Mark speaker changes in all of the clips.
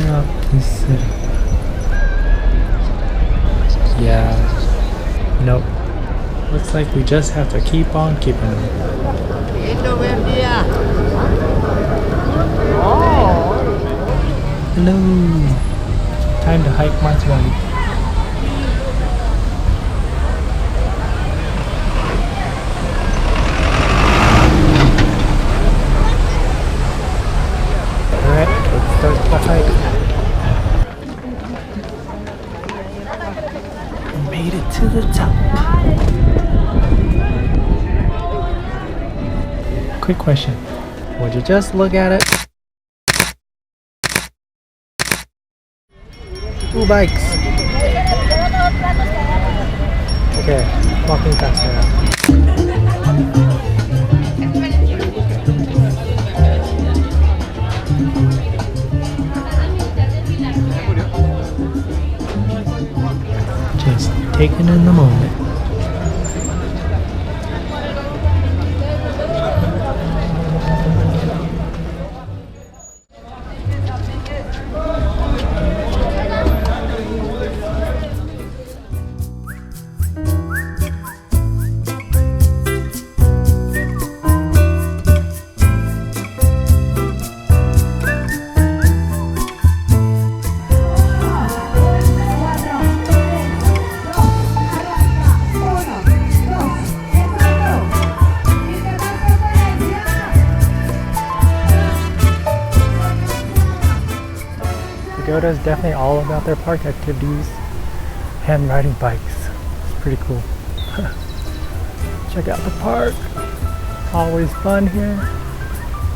Speaker 1: out this city. Yeah. Nope. Looks like we just have to keep on keeping them. Hello. Time to hike Monterrate. Alright, let's start the hike. Made it to the top. Quick question. Would you just look at it? Two bikes. Okay, walking faster now. Just taking in the moment. Bogota is definitely all about their park activities and riding bikes. It's pretty cool. Check out the park. Always fun here.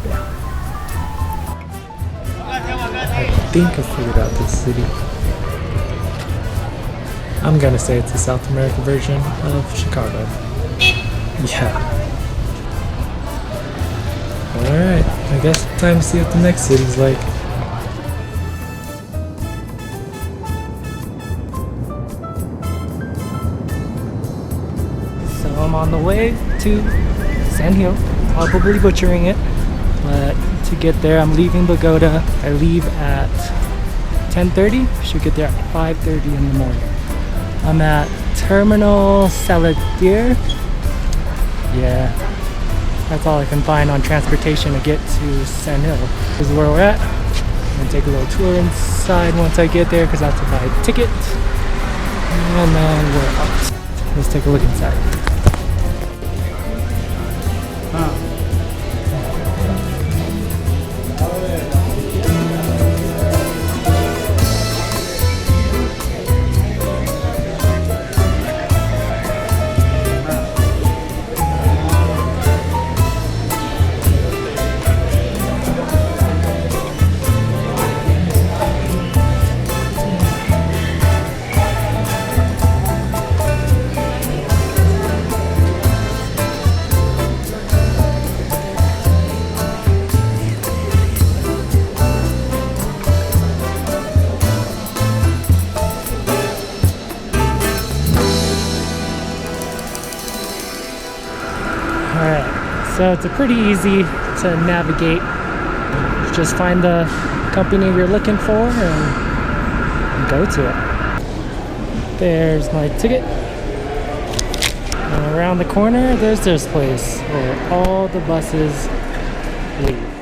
Speaker 1: Yeah. I think I figured out this city. I'm gonna say it's the South America version of Chicago. Yeah. Alright, I guess it's time to see what the next city's like. So I'm on the way to San Hill, probably butchering it, but to get there I'm leaving Bogota. I leave at 10:30, should get there at 5:30 in the morning. I'm at Terminal Saladier. Yeah, that's all I can find on transportation to get to San Hill. This is where we're at. I'm gonna take a little tour inside once I get there because I have to buy a ticket. And then we're out. Let's take a look inside. Alright, so it's pretty easy to navigate. Just find the company you're looking for and go to it. There's my ticket. And around the corner, there's this place where all the buses leave.